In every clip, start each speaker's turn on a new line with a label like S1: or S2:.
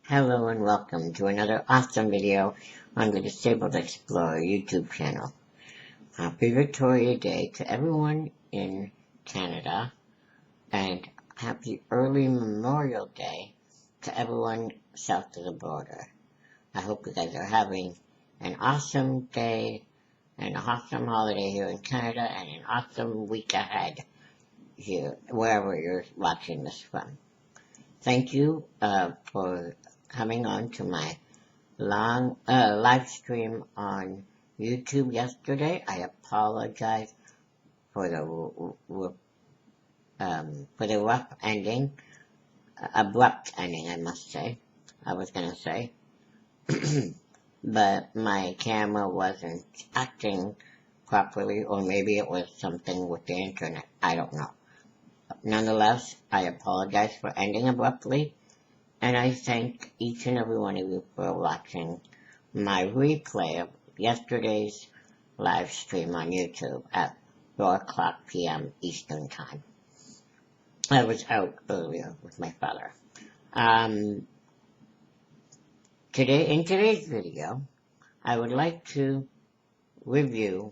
S1: Hello and welcome to another awesome video on the Disabled Explorer YouTube channel. Happy Victoria Day to everyone in Canada, and happy early Memorial Day to everyone south of the border. I hope you guys are having an awesome day, an awesome holiday here in Canada, and an awesome week ahead here, wherever you're watching this from. Thank you for coming on to my long live stream on YouTube yesterday. I apologize for the abrupt ending, I must say. I was gonna say, but my camera wasn't acting properly, or maybe it was something with the internet. I don't know. Nonetheless, I apologize for ending abruptly. And I thank each and every one of you for watching my replay of yesterday's live stream on YouTube at 4 o'clock p.m. Eastern Time. I was out earlier with my father. In today's video, I would like to review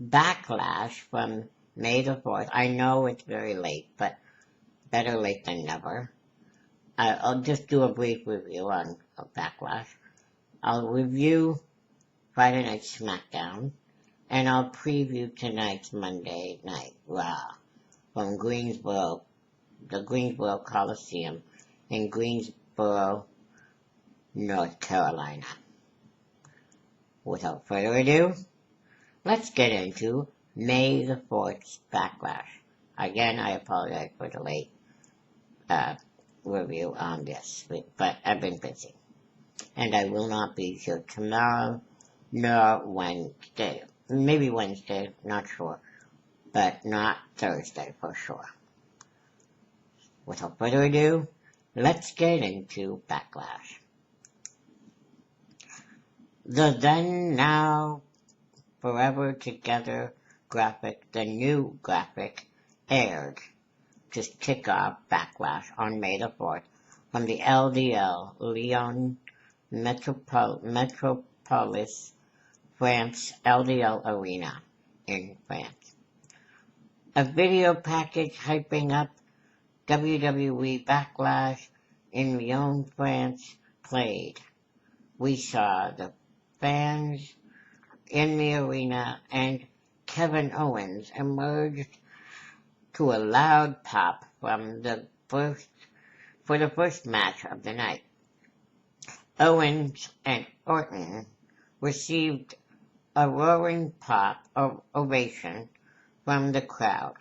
S1: Backlash from May the 4th. I know it's very late, but better late than never. I'll just do a brief review on Backlash. I'll review Friday Night SmackDown, and I'll preview tonight's Monday Night Raw from the Greensboro Coliseum in Greensboro, North Carolina. Without further ado, let's get into May the 4th's Backlash. Again, I apologize for the late review on this, but I've been busy, and I will not be here tomorrow nor Wednesday. Maybe Wednesday, not sure, but not Thursday for sure. Without further ado, let's get into Backlash. The Then Now Forever Together graphic, the new graphic, aired to kick off Backlash on May the 4th from the LDL Lyon Metropolis, France LDL Arena in France. A video package hyping up WWE Backlash in Lyon, France played. We saw the fans in the arena, and Kevin Owens emerged to a loud pop for the first match of the night. Owens and Orton received a roaring pop of ovation from the crowd.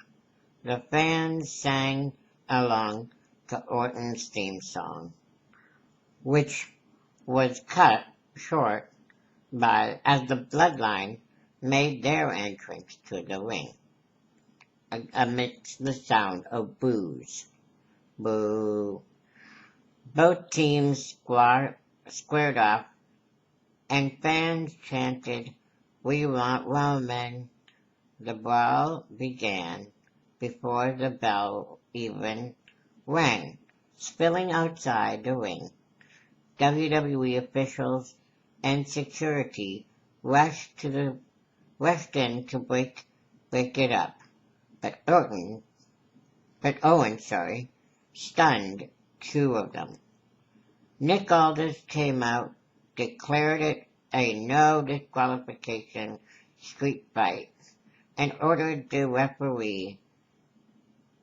S1: The fans sang along to Orton's theme song, which was cut short as the Bloodline made their entrance to the ring amidst the sound of boos. Boo. Both teams squared off, and fans chanted, "We want Roman." The brawl began before the bell even rang, spilling outside the ring. WWE officials and security rushed in to break it up. But Owens, stunned two of them. Nick Aldis came out, declared it a no disqualification street fight, and ordered the referee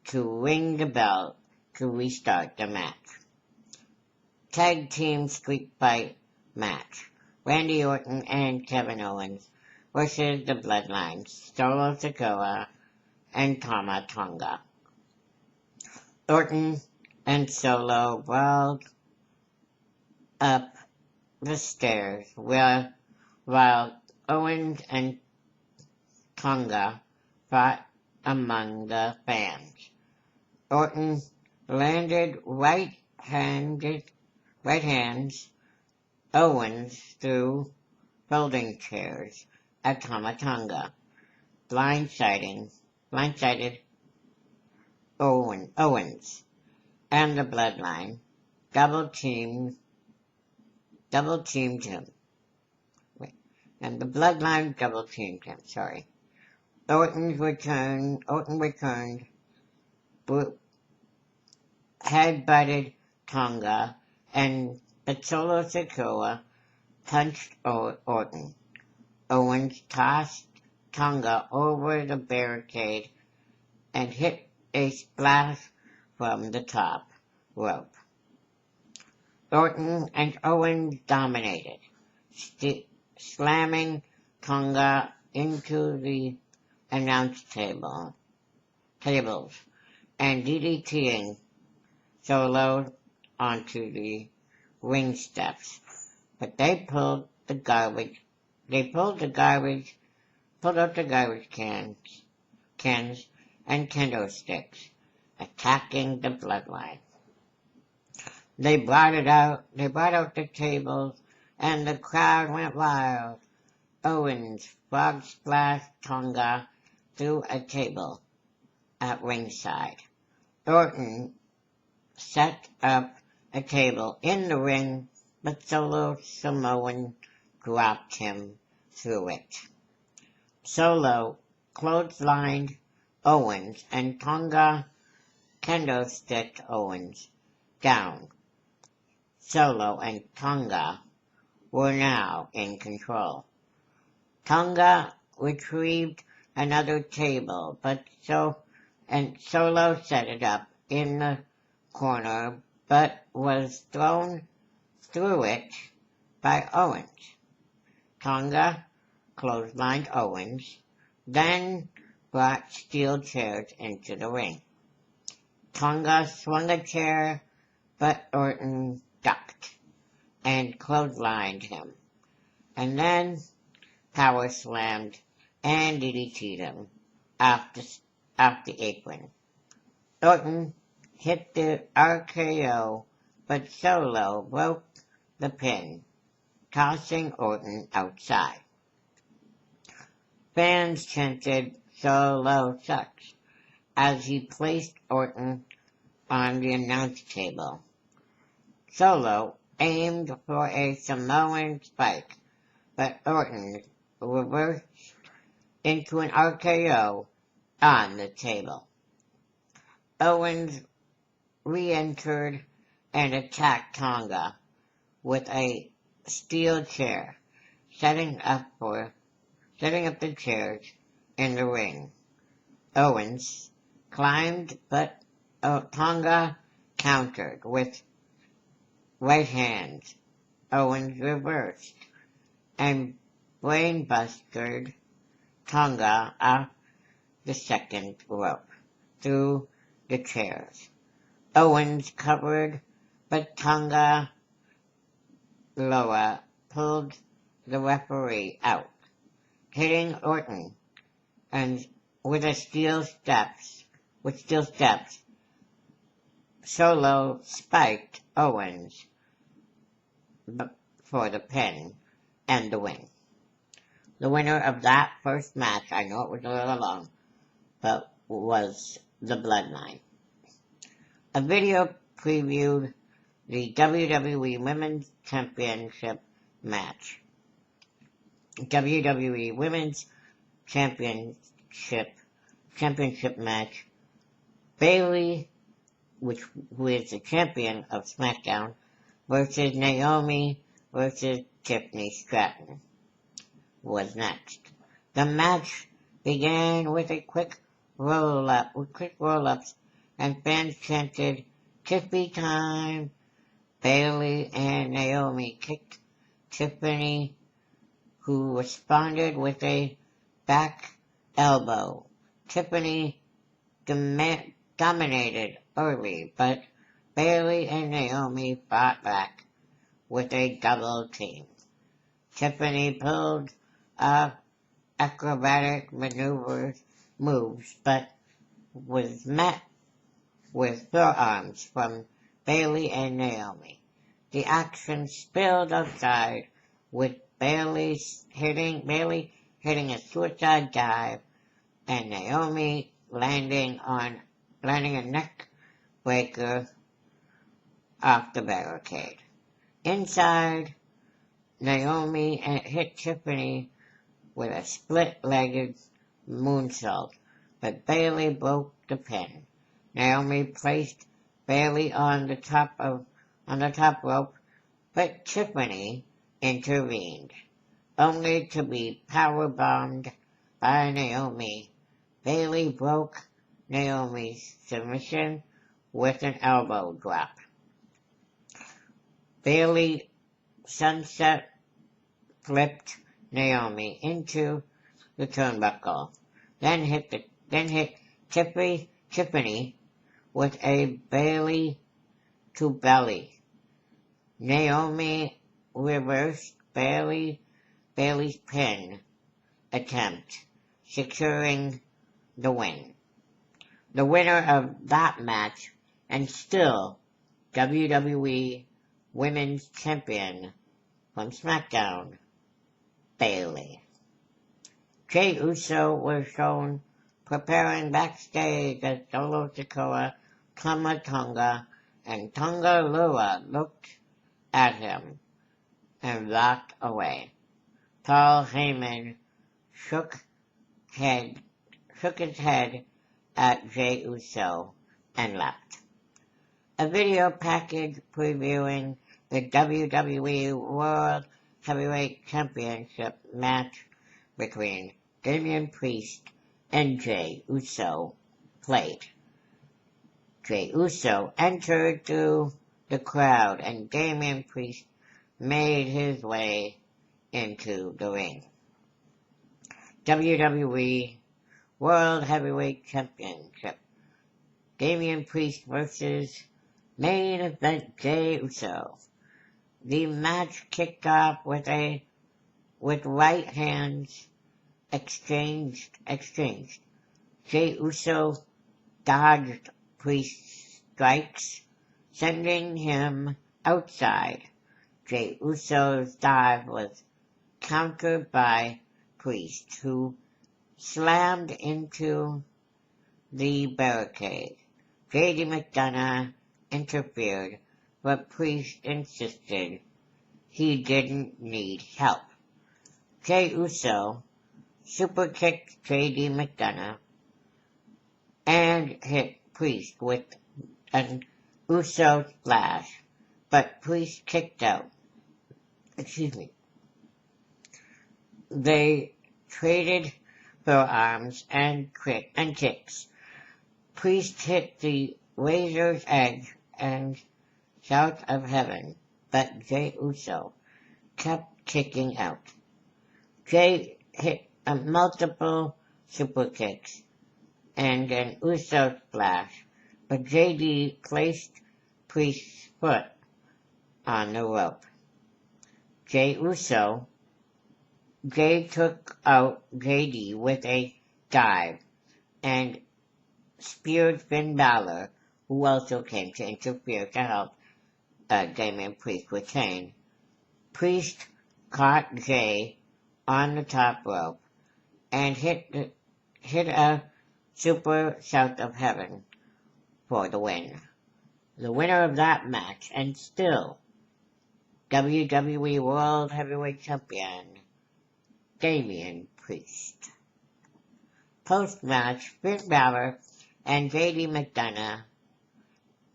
S1: to ring the bell to restart the match. Tag team street fight match. Randy Orton and Kevin Owens versus the Bloodline, Solo Sikoa and Tama Tonga. Orton and Solo brawled up the stairs while Owens and Tonga fought among the fans. Orton landed right hands Owens threw folding chairs at Tama Tonga, blindsided Owens, and the Bloodline double-teamed double-teamed him. And the Bloodline double-teamed him, sorry. Orton returned, head-butted Tonga, but Solo Sikoa punched Orton. Owens tossed Tonga over the barricade and hit a splash from the top rope. Orton and Owens dominated, slamming Tonga into the announce tables and DDTing Solo onto the ring steps. But they pulled out the garbage cans and kendo sticks, attacking the Bloodline. They brought out the tables, and the crowd went wild. Owens frog splashed Tonga through a table at ringside. Orton set up a table in the ring, but Solo Samoan dropped him through it. Solo clotheslined Owens, and Tonga kendo sticked Owens down. Solo and Tonga were now in control. Tonga retrieved another table, and Solo set it up in the corner, but was thrown through it by Owens. Tonga clotheslined Owens, then brought steel chairs into the ring. Tonga swung a chair, but Orton ducked and clotheslined him, and then power slammed and DDT'd him off the apron. Orton hit the RKO, but Solo broke the pin, tossing Orton outside. Fans chanted "Solo sucks" as he placed Orton on the announce table. Solo aimed for a Samoan spike, but Orton reversed into an RKO on the table. Owens re-entered and attacked Tonga with a steel chair, setting up the chairs in the ring. Owens climbed, but Tonga countered with right hands. Owens reversed and brainbustered Tonga off the second rope through the chairs. Owens covered, but Tonga Loa pulled the referee out, hitting Orton and with steel steps. Solo spiked Owens for the pin and the win. The winner of that first match, I know it was a little long, but was the Bloodline. A video previewed the WWE Women's Championship match. WWE Women's Championship match. Bayley, who is the champion of SmackDown, versus Naomi versus Tiffany Stratton was next. The match began with quick roll-ups, and fans chanted, "Tiffy time!" Bayley and Naomi kicked Tiffany, who responded with a back elbow. Tiffany dominated early, but Bayley and Naomi fought back with a double team. Tiffany pulled off acrobatic moves, but was met with forearms from Bayley and Naomi. The action spilled outside, with Bayley hitting a suicide dive, and Naomi landing a neck breaker off the barricade. Inside, Naomi hit Tiffany with a split-legged moonsault, but Bayley broke the pin. Naomi placed Bayley on the top rope, but Tiffany intervened, only to be powerbombed by Naomi. Bayley broke Naomi's submission with an elbow drop. Bayley sunset flipped Naomi into the turnbuckle, then hit Tiffany with a Bayley to belly. Naomi reversed Bayley's pin attempt, securing the win. The winner of that match, and still WWE Women's Champion from SmackDown, Bayley. Jey Uso was shown preparing backstage as Solo Sikoa, Tama Tonga, and Tonga Lua looked at him and walked away. Paul Heyman shook his head at Jey Uso and left. A video package previewing the WWE World Heavyweight Championship match between Damian Priest and Jey Uso played. Jey Uso entered through the crowd and Damian Priest made his way into the ring. WWE World Heavyweight Championship. Damian Priest versus main event Jey Uso. The match kicked off with right hands exchanged. Jey Uso dodged Priest's strikes, sending him outside. Jey Uso's dive was countered by Priest, who slammed into the barricade. J.D. McDonough interfered, but Priest insisted he didn't need help. Jey Uso superkicked J.D. McDonough and hit Priest with an Uso splash, but Priest kicked out. They traded forearms and kicks. Priest hit the Razor's Edge and Shout of Heaven, but Jey Uso kept kicking out. Jey hit multiple super kicks and an Uso splash, but JD placed Priest's foot on the rope. Jey took out JD with a dive and speared Finn Balor, who also came to interfere to help Damian Priest retain. Priest caught Jey on the top rope and hit a super shout of heaven for the win. The winner of that match, and still WWE World Heavyweight Champion, Damian Priest. Post-match, Finn Balor and J.D. McDonough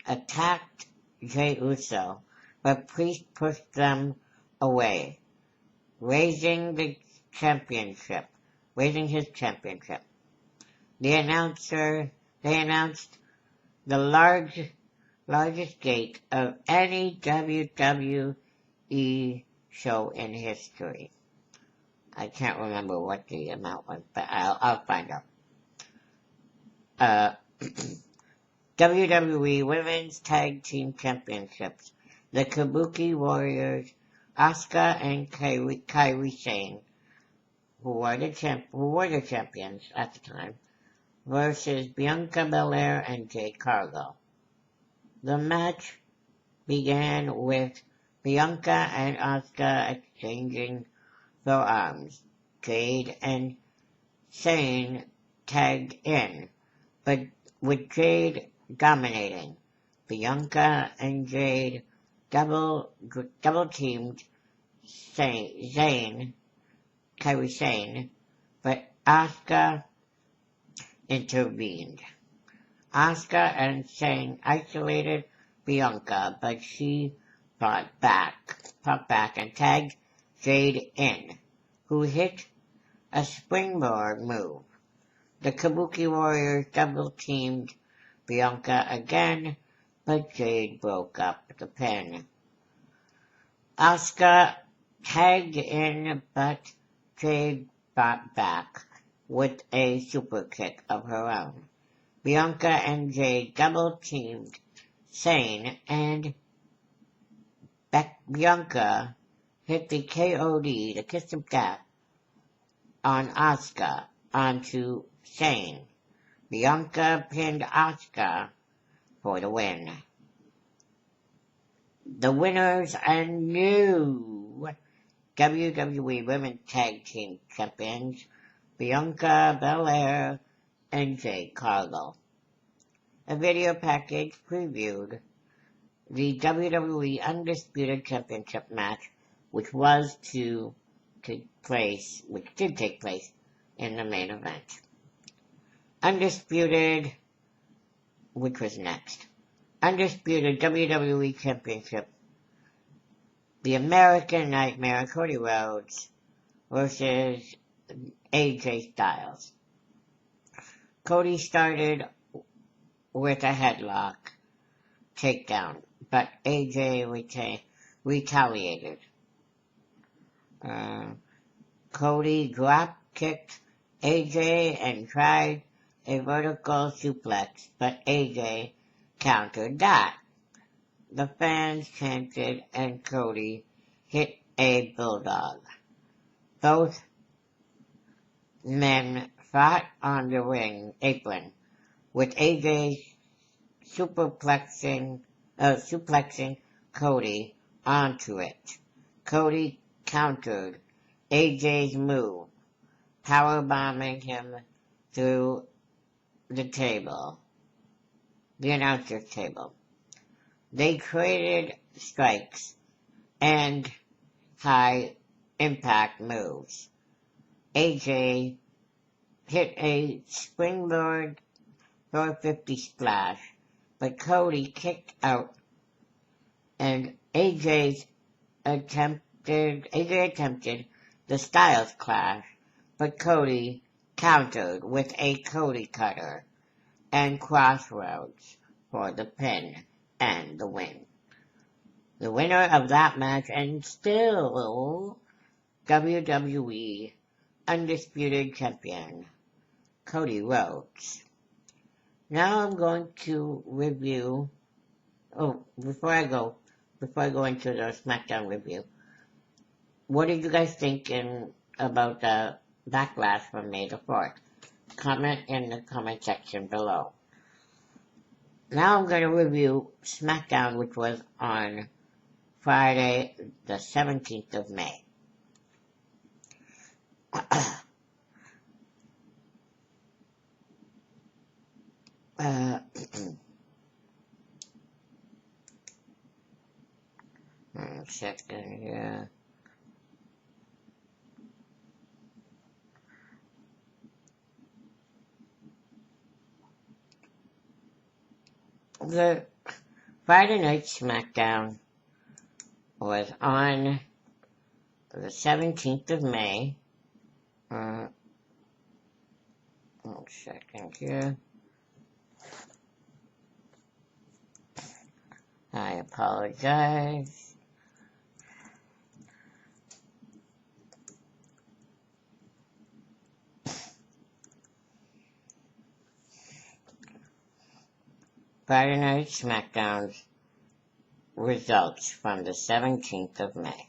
S1: attacked Jey Uso, but Priest pushed them away, raising his championship. They announced the largest gate of any WWE show in history. I can't remember what the amount was, but I'll find out. WWE Women's Tag Team Championships. The Kabuki Warriors, Asuka and Kairi Sane, who were the champions at the time, versus Bianca Belair and Jade Cargill. The match began with Bianca and Asuka exchanging forearms. Jade and Sane tagged in, but with Jade dominating. Bianca and Jade double teamed Kairi Sane, but Asuka intervened. Asuka and Sane isolated Bianca, but she fought back and tagged Jade in, who hit a springboard move. The Kabuki Warriors double-teamed Bianca again, but Jade broke up the pin. Asuka tagged in, but Jade fought back with a super kick of her own. Bianca and Jade double-teamed Sane, and Bianca hit the KOD, the Kiss of Death, on Asuka onto Sane. Bianca pinned Asuka for the win. The winners and new WWE Women's Tag Team Champions, Bianca Belair and Jade Cargill. A video package previewed the WWE Undisputed Championship match, which did take place in the main event. Which was next. Undisputed WWE Championship. The American Nightmare, Cody Rhodes versus AJ Styles. Cody started with a headlock takedown, but AJ retaliated. Cody drop kicked AJ and tried a vertical suplex, but AJ countered that. The fans chanted and Cody hit a bulldog. Both men fought on the ring apron, with AJ suplexing Cody onto it. Cody countered AJ's move, powerbombing him through the announcer's table. They traded strikes and high impact moves. AJ hit a springboard 450 splash, but Cody kicked out, and AJ attempted the Styles Clash, but Cody countered with a Cody Cutter and Crossroads for the pin and the win. The winner of that match, and still WWE Undisputed Champion, Cody Rhodes. Now I'm going to review, before I go into the SmackDown review, what did you guys think about the Backlash from May the 4th? Comment in the comment section below. Now I'm going to review SmackDown, which was on Friday, the 17th of May. One second here. The Friday Night SmackDown was on the 17th of May. One second here. I apologize. Friday Night SmackDown's results from the 17th of May.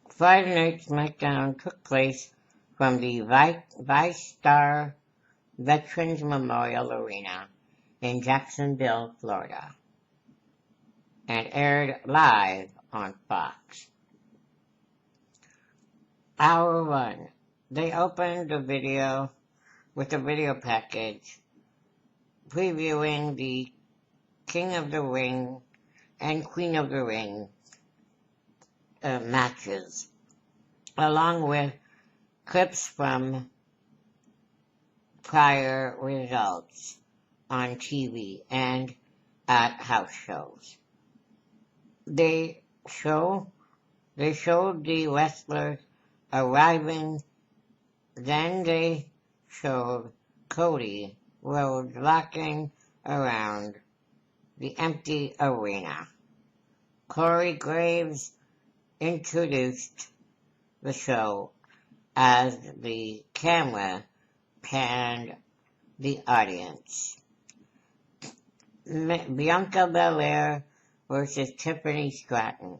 S1: Friday Night SmackDown took place from the VyStar Veterans Memorial Arena in Jacksonville, Florida, and aired live on Fox. Hour 1 they opened the video with a video package previewing the King of the Ring and Queen of the Ring matches, along with clips from prior results on TV and at house shows. They showed the wrestlers arriving, then they showed Cody Rhodes rocking around the empty arena. Corey Graves introduced the show as the camera panned the audience. Bianca Belair versus Tiffany Stratton.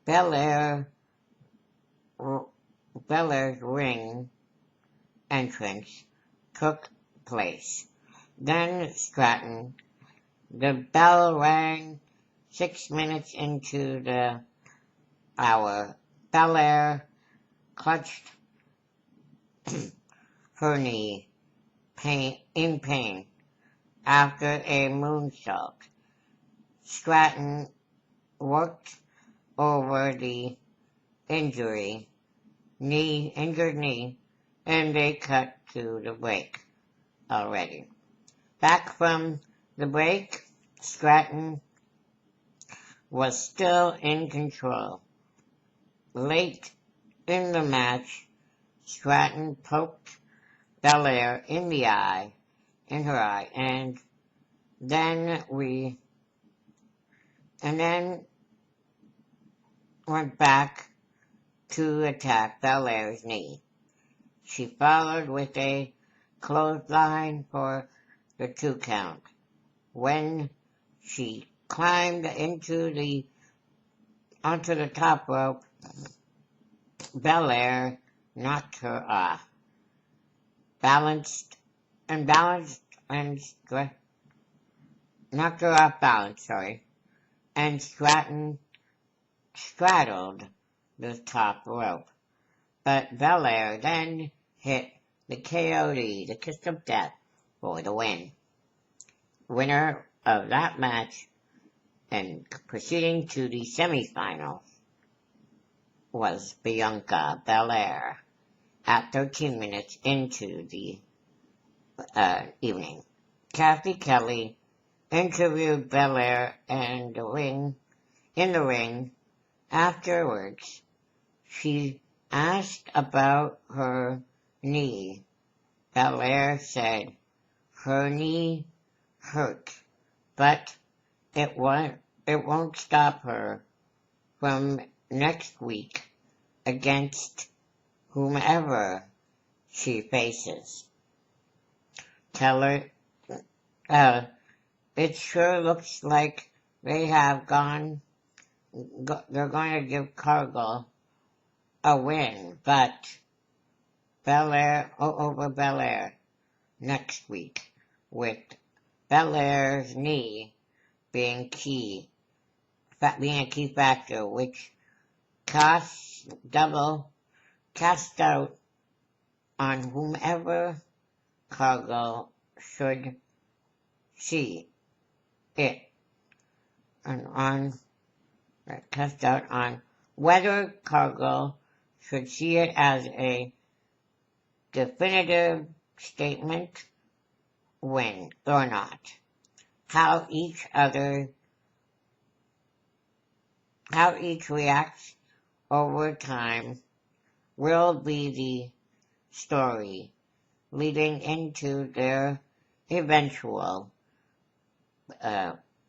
S1: Belair's ring entrance took place. Then Stratton, the bell rang 6 minutes into the hour. Belair clutched her knee in pain after a moonsault. Stratton worked over the injured knee, and they cut to the break already. Back from the break, Stratton was still in control. Late in the match, Stratton poked Belair in her eye, and then went back to attack Belair's knee. She followed with a clothesline for the 2 count. When she climbed onto the top rope, Belair knocked her off. Knocked her off balance, and Stratton straddled the top rope. But Belair then hit the KOD, the Kiss of Death, for the win. Winner of that match and proceeding to the semifinals was Bianca Belair at 13 minutes into the evening. Kathy Kelly interviewed Belair in the ring. Afterwards, she asked about her knee. Belair said her knee hurt, but it won't stop her from next week against whomever she faces. It sure looks like they're going to give Cargill a win, but over Belair next week, with Belair's knee being a key factor, which casts out on whomever Cargill should see it, and cast out on whether Cargill should see it as a definitive statement win or not. How each reacts over time will be the story leading into their eventual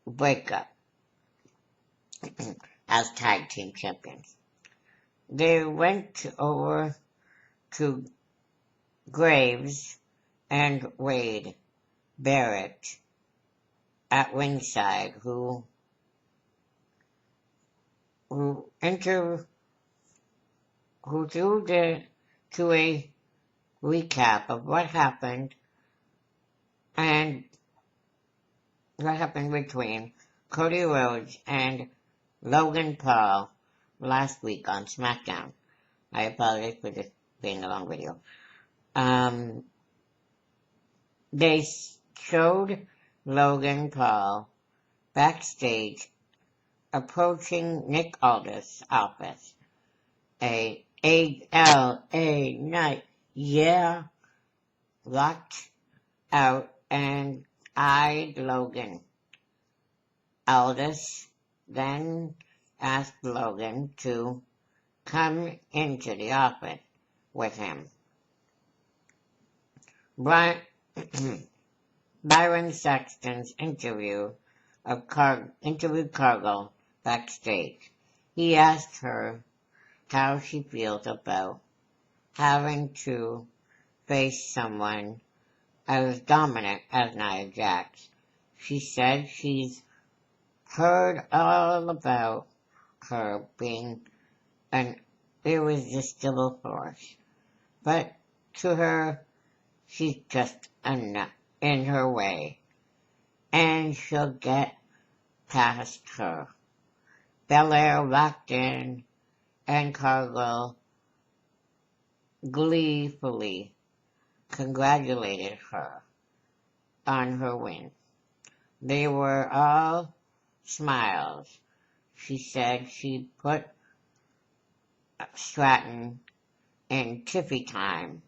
S1: breakup as tag team champions. They went over to Graves and Wade Barrett at ringside, who threw to a recap of what happened between Cody Rhodes and Logan Paul last week on SmackDown. I apologize for being a long video. They showed Logan Paul backstage approaching Nick Aldis' office. A LA night, yeah, locked out and eyed Logan. Aldis then asked Logan to come into the office with him. Byron Saxton's interviewed Cargill backstage. He asked her how she feels about having to face someone as dominant as Nia Jax. She said she's heard all about her being an irresistible force, but to her, she's just in her way, and she'll get past her. Belair walked in, and Cargill gleefully congratulated her on her win. They were all smiles. She said she'd put Stratton in Tiffy time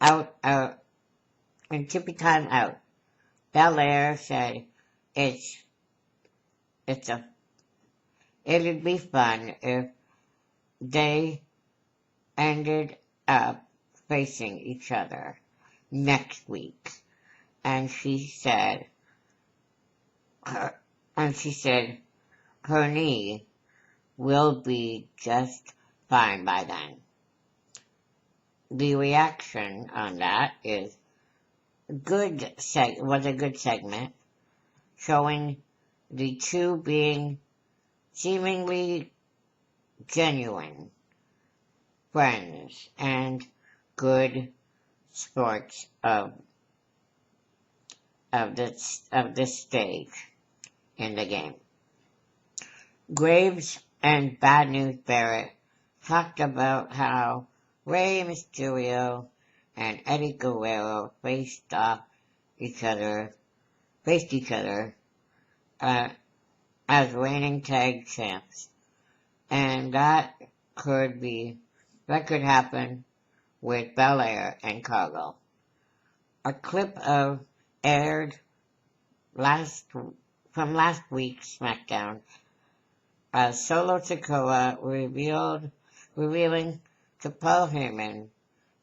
S1: out. Belair said it'd be fun if they ended up facing each other next week. And she said her knee will be just fine by then. The reaction on that was a good segment, showing the two being seemingly genuine friends and good sports of this stage in the game. Graves and Bad News Barrett talked about how Rey Mysterio and Eddie Guerrero faced each other as reigning tag champs, and that could happen with Belair and Cargill. A clip aired from last week's SmackDown, as Solo Sikoa revealing to Paul Heyman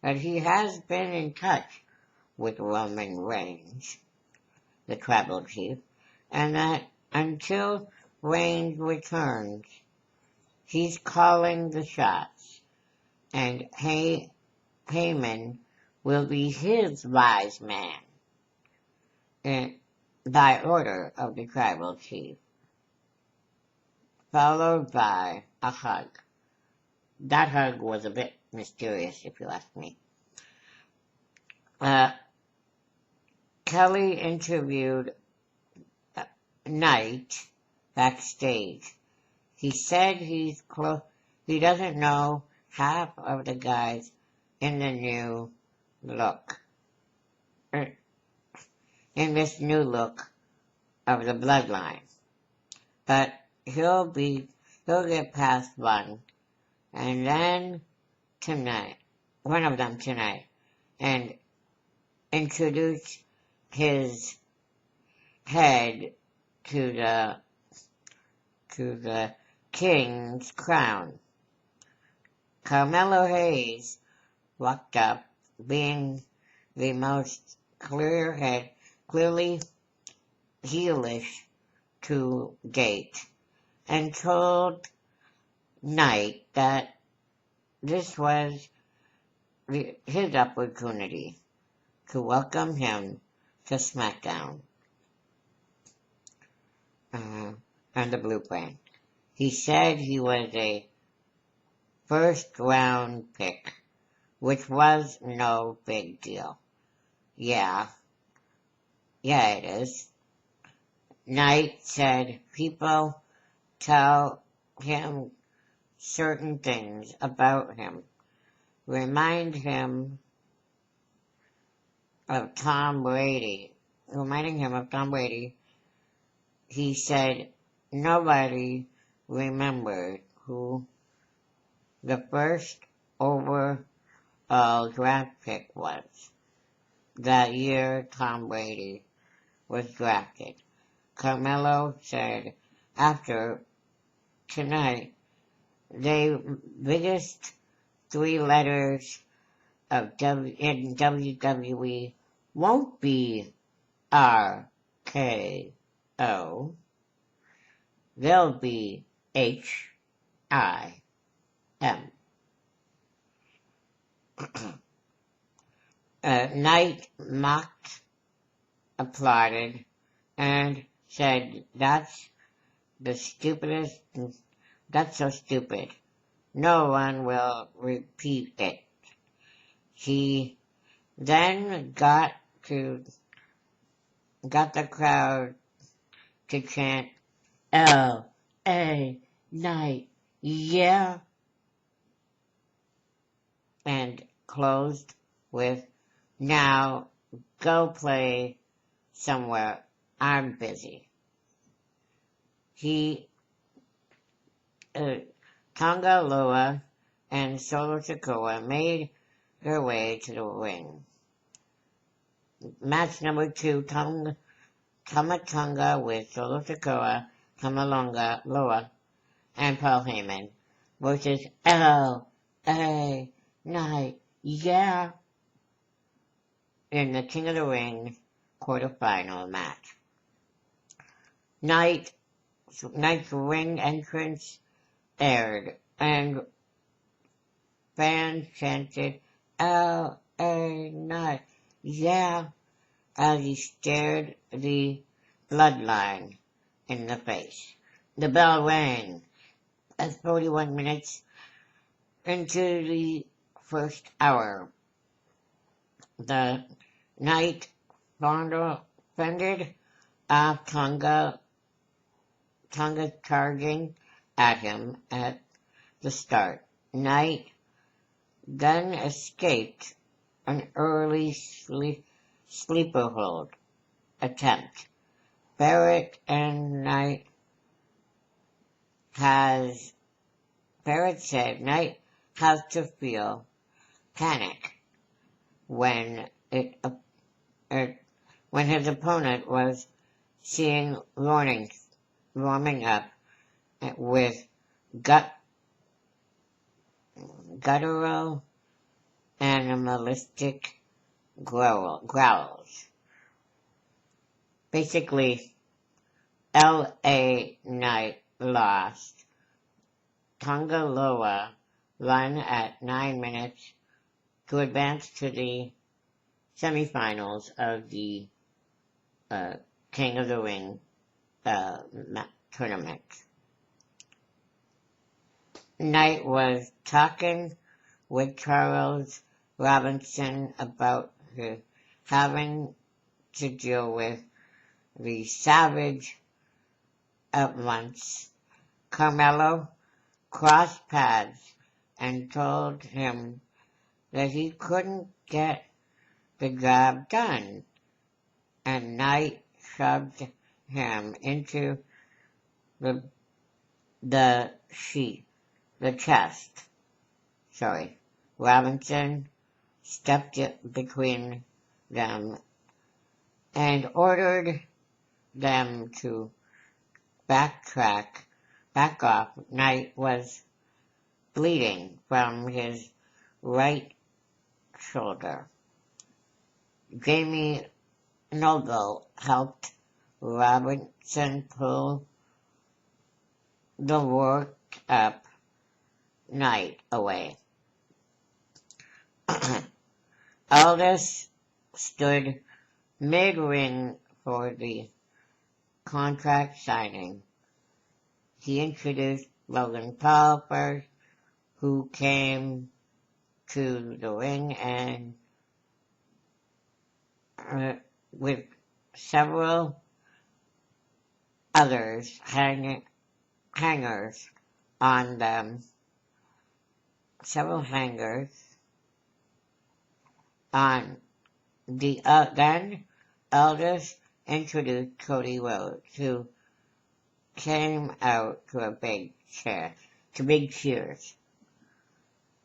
S1: that he has been in touch with Roman Reigns, the tribal chief, and that until Reigns returns, he's calling the shots, and Heyman will be his wise man, by order of the tribal chief, followed by a hug. That hug was a bit mysterious, if you ask me. Kelly interviewed Knight backstage. He said he doesn't know half of the guys in this new look of the bloodline, but he'll get past one of them tonight, and introduce his head to the king's crown. Carmelo Hayes walked up, being the most clearly heelish to date, and told Knight that this was his opportunity to welcome him to SmackDown and the Blueprint. He said he was a first-round pick, which was no big deal. Yeah, it is. Knight said people tell him certain things about him, reminding him of Tom Brady. He said nobody remembered who the first overall draft pick was that year Tom Brady was drafted. Carmelo said after tonight, the biggest three letters in WWE won't be RKO. They'll be HIM. Knight mocked, applauded, and said, that's so stupid. No one will repeat it. He then got the crowd to chant, L.A. Knight, yeah, and closed with, now go play somewhere, I'm busy. Tonga Loa and Solo Sikoa made their way to the ring. Match number 2, Tama Tonga with Solo Sikoa, Tama Loa, and Paul Heyman versus L.A. Knight, yeah, in the King of the Ring quarterfinal match. Knight's ring entrance aired, and fans chanted, L.A. Knight, yeah, as he stared the bloodline in the face. The bell rang at 41 minutes into the first hour. The Knight fended off Tonga charging at him at the start. Knight then escaped an early sleeper hold attempt. Barrett said Knight has to feel panic when his opponent was seen warming up with guttural, animalistic growls. Basically, L.A. Knight lost. Tonga Loa won at 9 minutes to advance to the semifinals of the King of the Ring tournament. Knight was talking with Charles Robinson about having to deal with the Savage at once. Carmelo crossed paths and told him that he couldn't get the job done, and Knight shoved him into the chest. Robinson stepped between them and ordered them to back off. Knight was bleeding from his right shoulder. Jamie Noble helped Robinson pull the worked up Knight away. Aldous stood mid-ring for the contract signing. He introduced Logan Paul first, who came to the ring and with several others hangers on them. Several hangers On the then elders introduced Cody Rhodes, who came out to a big cheers.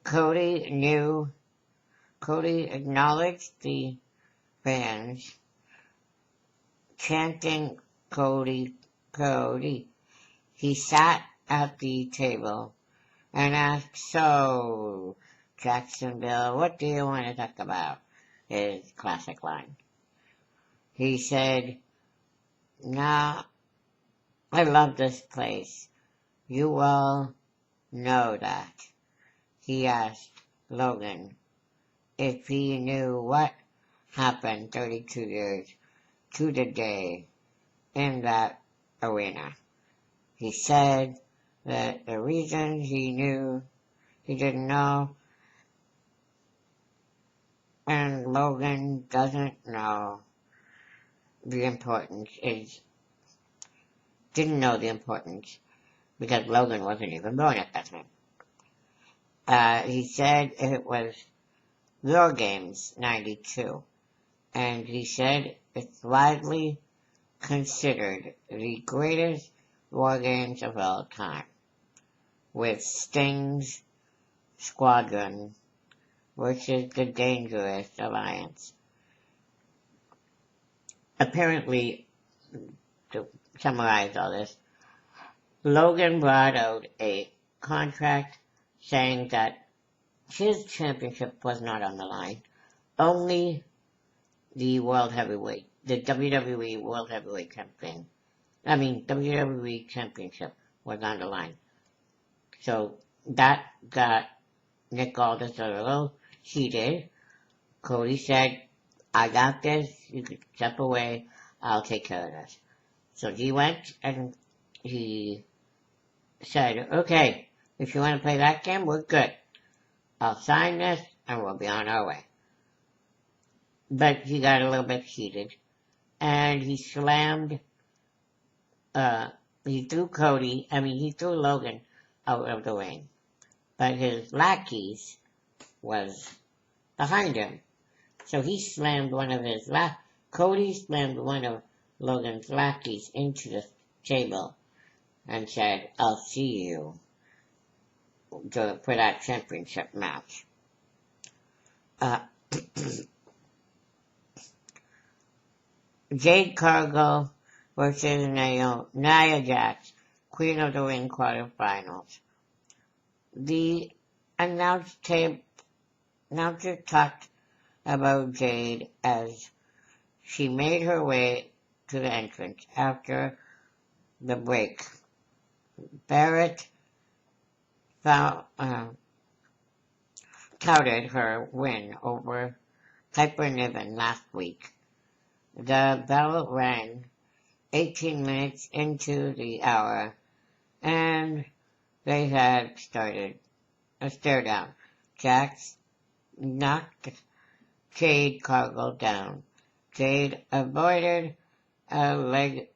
S1: Cody acknowledged the fans chanting Cody, Cody. He sat at the table and asked, "So, Jacksonville, what do you want to talk about?" His classic line. He said, "Nah, I love this place. You all know that." He asked Logan if he knew what happened 32 years to the day in that arena. He said that the reason he didn't know, and Logan doesn't know the importance didn't know the importance because Logan wasn't even born at that time. He said it was War Games 92, and he said it's widely considered the greatest War Games of all time, with Sting's squadron versus the Dangerous Alliance. Apparently, to summarize all this, Logan brought out a contract saying that his championship was not on the line. Only the WWE World Heavyweight WWE Championship was on the line. So that got Nick Aldis a little heated. Cody said, "I got this, you can step away, I'll take care of this." So he went and he said, "Okay, if you want to play that game, we're good. I'll sign this and we'll be on our way." But he got a little bit heated and he slammed, he threw Logan out of the ring. But his lackeys was behind him. So he slammed Cody slammed one of Logan's lackeys into the table and said, "I'll see you for that championship match." Jade Cargill versus Nia Jax, Queen of the Ring quarterfinals. The announcer talked about Jade as she made her way to the entrance after the break. Barrett touted her win over Piper Niven last week. The bell rang 18 minutes into the hour, and they had started a stare down. Jax knocked Jade Cargill down. Jade avoided a leg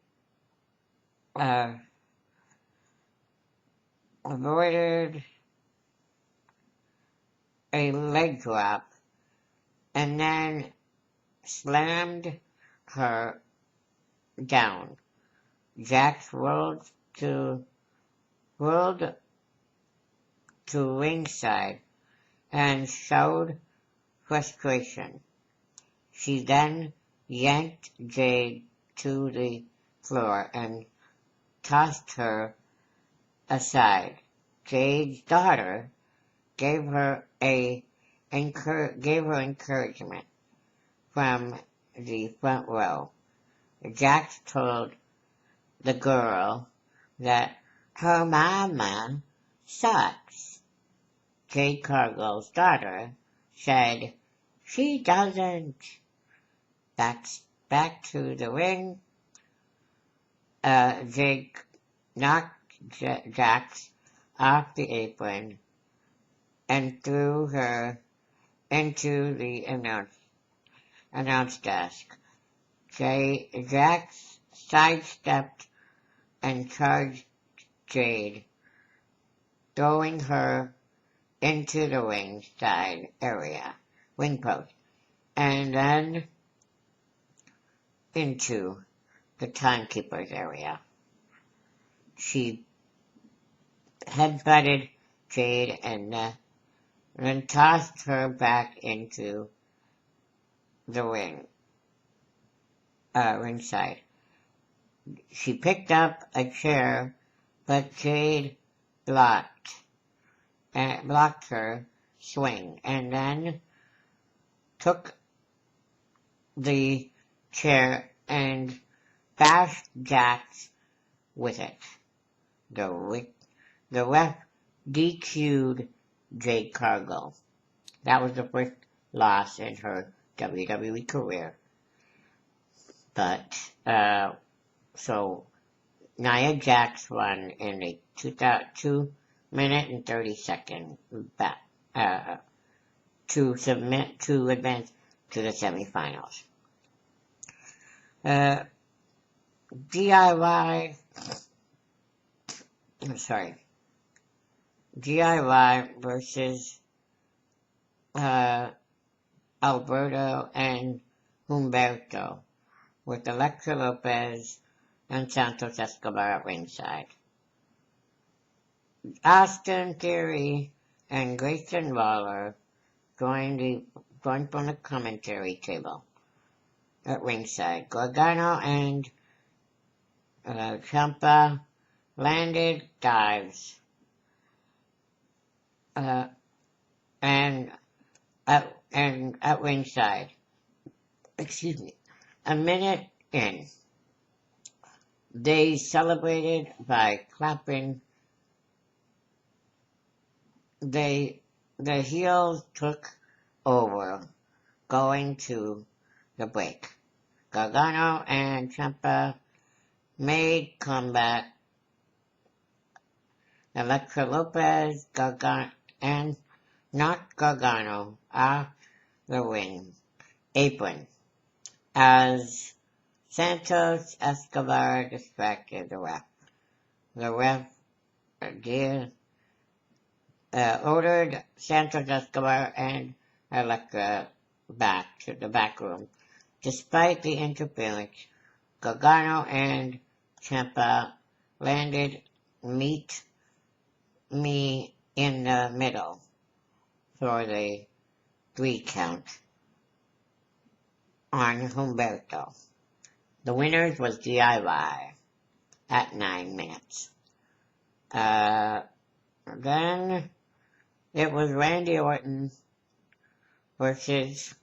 S1: drop and then slammed her down. Jax rolled to ringside and showed frustration. She then yanked Jade to the floor and tossed her aside. Jade's daughter gave her encouragement from the front row. Jax told the girl that her mama sucks. Jade Cargill's daughter said, "She doesn't." Back to the ring. Jake knocked Jax off the apron and threw her into the announce desk. Jax sidestepped and charged Jade, throwing her into the ring post. and then into the timekeeper's area. She headbutted Jade and then tossed her back into the ringside. She picked up a chair, but Jade blocked her swing, and then took the chair and bashed Jax with it. The ref DQ'd Jade Cargill. That was the first loss in her WWE career. But, so Nia Jax won in a 2 minute and 30 second to advance to the semifinals. DIY versus Alberto and Humberto, with Elektra Lopez and Santos Escobar at ringside. Austin Theory and Grayson Waller joined from the commentary table at ringside. Gargano and Ciampa landed dives and at ringside. A minute in, they celebrated by clapping. The heels took over, going to the break. Gargano and Ciampa made comeback. Elektra Lopez, and knocked Gargano off the apron as Santos Escobar distracted the ref. The ref ordered Santos Escobar and Elektra back to the back room. Despite the interference, Gargano and Ciampa landed Meet Me in the Middle for the 3 count on Humberto. The winners was DIY at 9 minutes. Then it was Randy Orton versus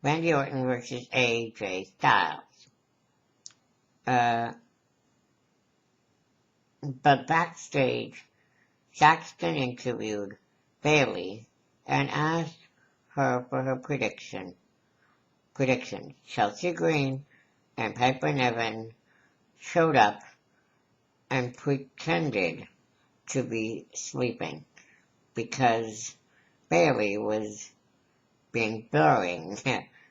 S1: AJ Styles. But backstage, Saxton interviewed Bayley and asked her for her predictions. Chelsea Green and Piper Niven showed up and pretended to be sleeping because Bayley was being boring.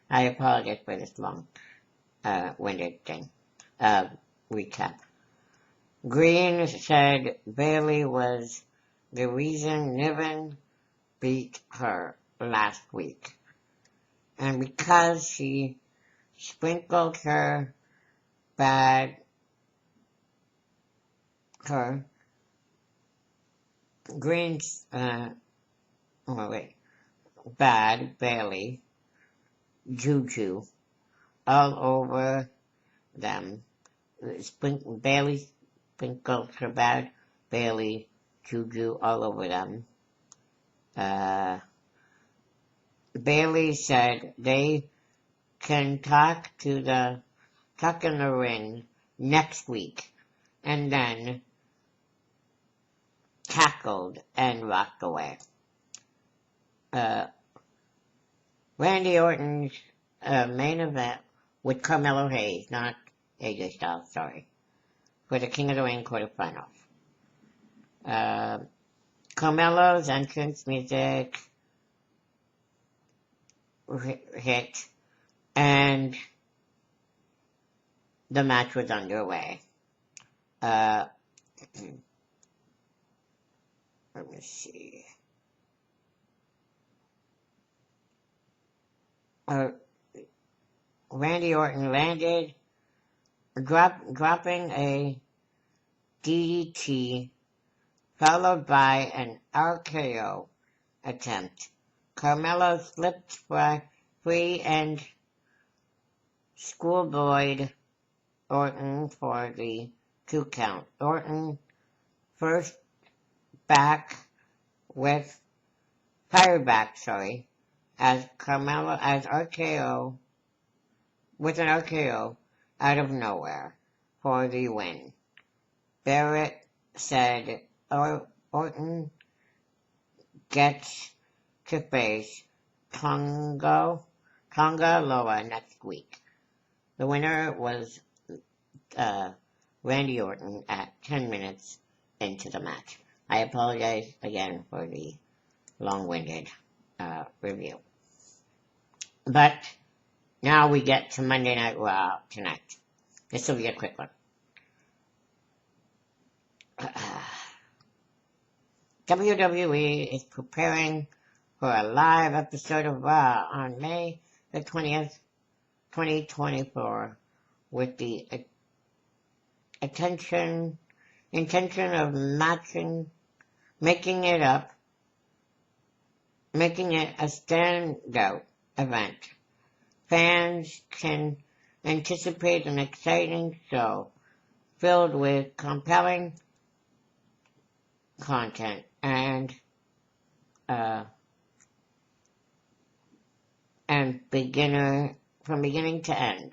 S1: I apologize for this long-winded recap. Green said Bayley was the reason Niven beat her last week, and because she sprinkled her bad Bayley juju all over them. Bayley sprinkled her bad Bayley juju all over them. Bayley said they can talk in the ring next week, and then cackled and walked away. Randy Orton's main event with Carmelo Hayes, not AJ Styles, sorry, for the King of the Ring quarterfinals. Carmelo's entrance music hit, and the match was underway. Let me see. uh, Randy Orton landed, dropping a DDT, followed by an RKO attempt. Carmelo slipped free and schoolboyed Orton for the 2 count. Orton first fired back, as RKO, with an RKO out of nowhere for the win. Barrett said Orton gets to face Tonga Loa next week. The winner was Randy Orton at 10 minutes into the match. I apologize again for the long-winded review. But now we get to Monday Night Raw tonight. This will be a quick one. WWE is preparing for a live episode of Raw on May the 20th, 2024, with the intention of making it a standout event. Fans can anticipate an exciting show filled with compelling content and from beginning to end,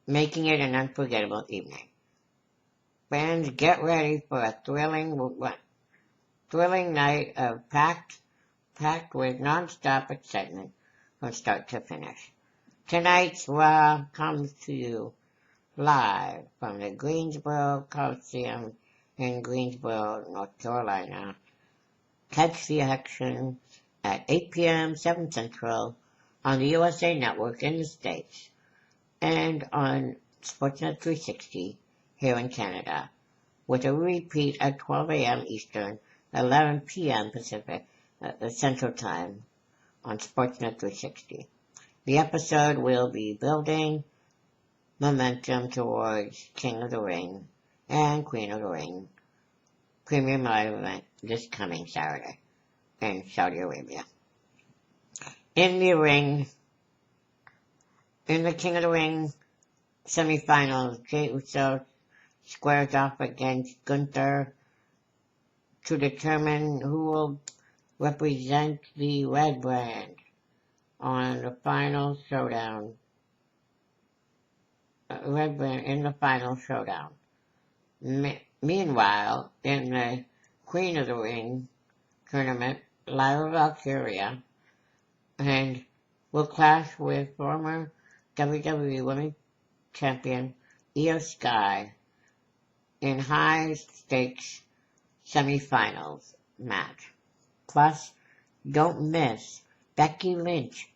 S1: making it an unforgettable evening. Fans, get ready for a thrilling night of packed with non-stop excitement from start to finish. Tonight's Raw comes to you live from the Greensboro Coliseum in Greensboro, North Carolina. Catch the action at 8 p.m. 7 Central on the USA Network in the States and on Sportsnet 360 here in Canada, with a repeat at 12 a.m. Eastern, 11 p.m. Pacific, Central Time on Sportsnet 360. The episode will be building momentum towards King of the Ring and Queen of the Ring premium live event this coming Saturday in Saudi Arabia. In the King of the Ring semifinals, Jey Uso squares off against Gunther to determine who will represent the Red Brand on the final showdown. Red Brand in the final showdown. Meanwhile, in the Queen of the Ring tournament, Lyra Valkyria and will clash with former WWE Women's Champion Io Sky in high-stakes semifinals match. Plus, don't miss Becky Lynch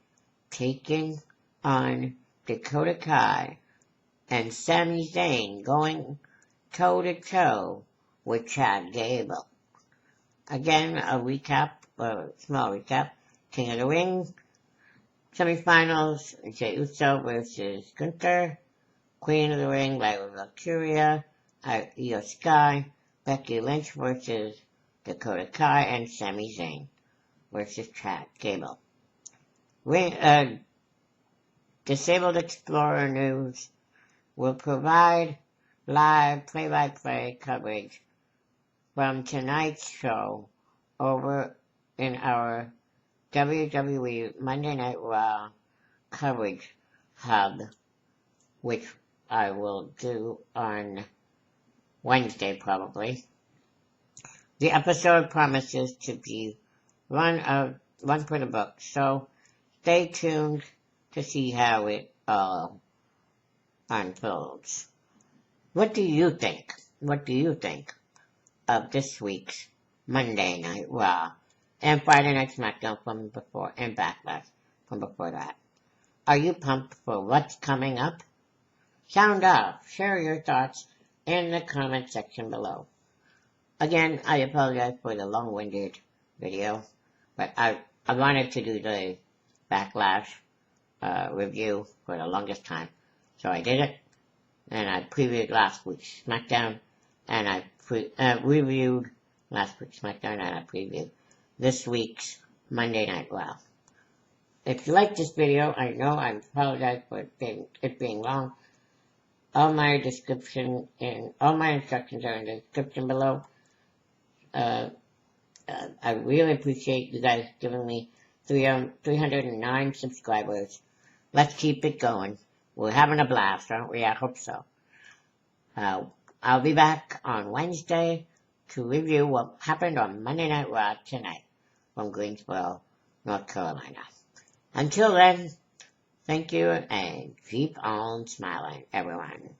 S1: taking on Dakota Kai and Sami Zayn going toe-to-toe with Chad Gable. Again, a small recap. King of the Ring semifinals, Jey Uso versus Gunther. Queen of the Ring, Lyra Valkyria, Io Sky. Becky Lynch versus Dakota Kai, and Sami Zayn versus Chad Gable. Disabled Explorer News will provide live play-by-play coverage from tonight's show over in our WWE Monday Night Raw coverage hub, which I will do on Wednesday probably. The episode promises to be one for the books, so stay tuned to see how it all unfolds. What do you think? What do you think of this week's Monday Night Raw and Friday Night SmackDown from before, and Backlash from before that? Are you pumped for what's coming up? Sound off. Share your thoughts in the comment section below. Again, I apologize for the long-winded video. But I wanted to do the Backlash review for the longest time. So I did it, and I previewed last week's SmackDown, and I reviewed last week's SmackDown, and I previewed this week's Monday Night Raw. If you like this video, I know I apologize for it being long. All my instructions are in the description below. I really appreciate you guys giving me 309 subscribers. Let's keep it going. We're having a blast, aren't we? I hope so. I'll be back on Wednesday to review what happened on Monday Night Raw tonight from Greensboro, North Carolina. Until then, thank you and keep on smiling, everyone.